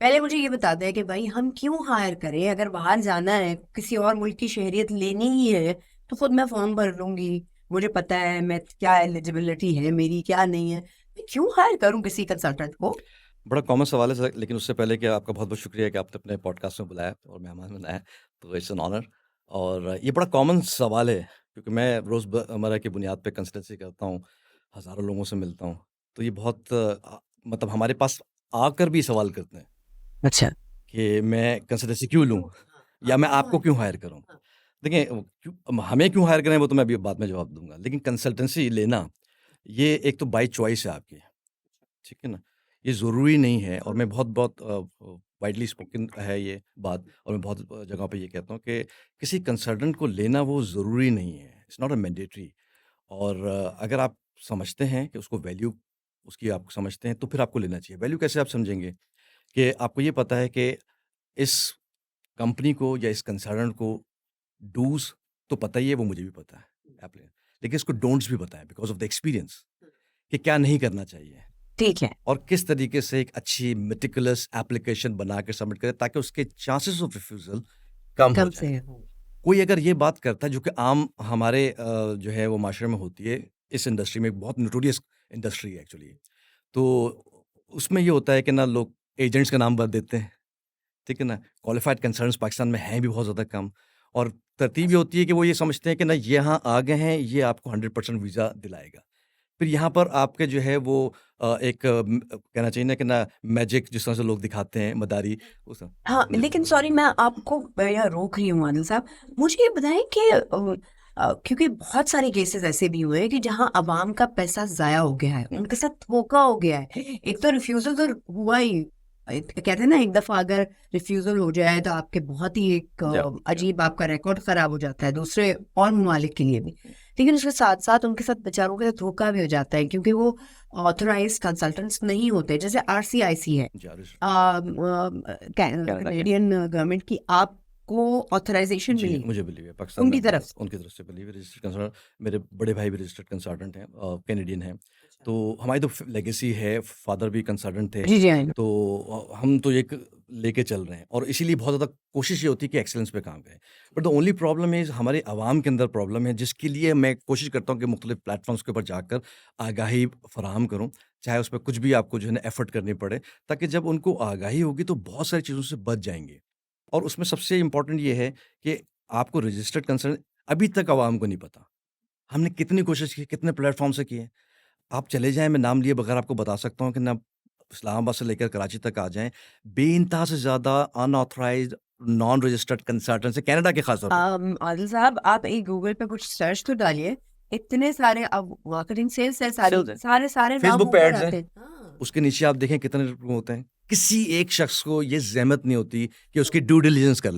पहले मुझे ये बता दें कि भाई हम क्यों हायर करें। अगर बाहर जाना है, किसी और मुल्क की शहरियत लेनी ही है, तो खुद मैं फॉर्म भर लूंगी। मुझे पता है मैं क्या एलिजिबिलिटी है मेरी, क्या नहीं है। मैं क्यों हायर करूं किसी कंसल्टेंट को? बड़ा कॉमन सवाल है सर, लेकिन उससे पहले कि आपका बहुत-बहुत शुक्रिया कि आपने अपने पॉडकास्ट में बुलाया और मेहमान बनाया, तो इट्स एन ऑनर। और ये बड़ा कॉमन सवाल है, क्योंकि मैं रोज़मर्रा की बुनियाद पे कंसल्टेंसी करता हूँ, हज़ारों लोगों से मिलता हूँ। तो ये बहुत मतलब हमारे पास आकर भी सवाल करते हैं अच्छा। कि मैं कंसल्टेंसी क्यों लूँ? या मैं आपको क्यों हायर करूँ? देखिए हमें क्यों हायर करें वो तो मैं अभी बाद में जवाब दूँगा, लेकिन कंसल्टेंसी लेना, ये एक तो बाय चॉइस है आपकी। ठीक है ना? ये ज़रूरी नहीं है और मैं बहुत-बहुत वाइडली स्पोकन है ये बात और मैं बहुत जगहों पे ये कहता हूँ कि किसी कंसल्टेंट को लेना वो ज़रूरी नहीं है। It's not a mandatory. और अगर आप समझते हैं कि उसको वैल्यू उसकी आप समझते हैं, तो फिर आपको लेना चाहिए। वैल्यू कैसे आप समझेंगे? कि आपको ये पता है कि इस कंपनी को या इस कंसल्टेंट को डूज़ तो पता ही है, वो मुझे भी पता है। एप्ली लेकिन इसको डोंट्स भी पता है बिकॉज़ ऑफ द एक्सपीरियंस कि क्या नहीं करना चाहिए। ठीक है। और किस तरीके से एक अच्छी मेटिकुलस एप्लीकेशन बना के सबमिट करें ताकि उसके चांसेस ऑफ रिफ्यूज़ल कम हो कम जाएँ। से कोई अगर ये बात करता है जो कि आम हमारे जो है वो माशरे में होती है, इस इंडस्ट्री में बहुत नोटोरियस इंडस्ट्री है एक्चुअली। तो उसमें ये होता है कि ना लोग एजेंट्स का नाम भर देते हैं, ठीक है ना? क्वालिफाइड कंसल्टेंट्स पाकिस्तान में हैं भी बहुत ज़्यादा कम और तरतीब ये होती है कि वो ये समझते हैं कि ना ये यहाँ आ गए हैं, ये आपको 100% वीज़ा दिलाएगा। फिर यहाँ पर आपके जो है वो एक कहना चाहिए ना कि ना मैजिक जिस तरह से लोग दिखाते हैं मदारी वो सब। हाँ, जी। लेकिन सॉरी मैं आपको यहाँ रोक रही हूँ आदिल साहब। मुझे ये बताएं कि क्योंकि बहुत सारे केसेस ऐसे भी हुए हैं कि जहाँ अवाम का पैसा जाया हो गया है, उनके साथ धोखा हो गया है। एक तो रिफ्यूजल तो हुआ ही, कहते हैं ना, एक दफा अगर रिफ्यूजल हो जाए तो आपके बहुत ही एक या अजीब आपका रिकॉर्ड खराब हो जाता है दूसरे और ममालिक के लिए भी। लेकिन उसके साथ साथ उनके साथ बेचारों के साथ धोखा भी हो जाता है, क्योंकि वो ऑथराइज्ड कंसल्टेंट्स नहीं होते। जैसे आरसीआईसी है, जारिश कनाडा के। कैनेडियन गवर्नमेंट की आपको ऑथराइजेशन जी, मिली मुझे बिलीव है पाकिस्तान उनकी में तरफ से। उनकी तरफ से बिलीव है रजिस्टर्ड कंसल्टेंट। मेरे बड़े भाई भी रजिस्टर्ड कंसल्टेंट हैं, कैनेडियन हैं। तो हमारी तो लेगेसी है, फादर भी कंसल्टेंट थे। जी जी आई नो। तो हम तो एक लेके चल रहे हैं और इसीलिए बहुत ज़्यादा कोशिश ये होती है कि एक्सीलेंस पे काम करें। But the only problem is हमारे अवाम के अंदर प्रॉब्लम है, जिसके लिए मैं कोशिश करता हूँ कि मुख्तलिफ प्लेटफ़ॉर्म्स के ऊपर जाकर आगाही फराहम करूँ। चाहे उसमें कुछ भी आपको जो है ना एफ़र्ट करनी पड़े, ताकि जब उनको आगाही होगी तो बहुत सारी चीज़ों से बच जाएँगे। और उसमें सबसे इम्पोर्टेंट ये है कि आपको रजिस्टर्ड कंसल्टेंट अभी तक अवाम को नहीं पता। हमने कितनी कोशिश की, कितने प्लेटफ़ॉर्म से किए। आप चले जाएँ, मैं नाम लिए बगैर आपको बता सकता हूँ कि ना इस्लामाबाद से लेकर कराची तक आ जाएँ, बेइंतहा से ज़्यादा अनऑथराइज़्ड, नॉन रजिस्टर्ड कंसल्टेंट्स हैं, कनाडा के ख़ास तौर पे। आदिल साहब, आप एक गूगल पे कुछ सर्च तो डालिए। इतने सारे अब मार्केटिंग सेल्स है, सारी सेल्स हैं, सारे सारे नाम फेसबुक पे ऊपर एड्स हैं, आते हैं। हाँ। उसके नीचे आप देखें कितने वो होते हैं। किसी एक शख्स को ये ज़हमत नहीं होती कि उसकी ड्यू डिलिजेंस कर लें।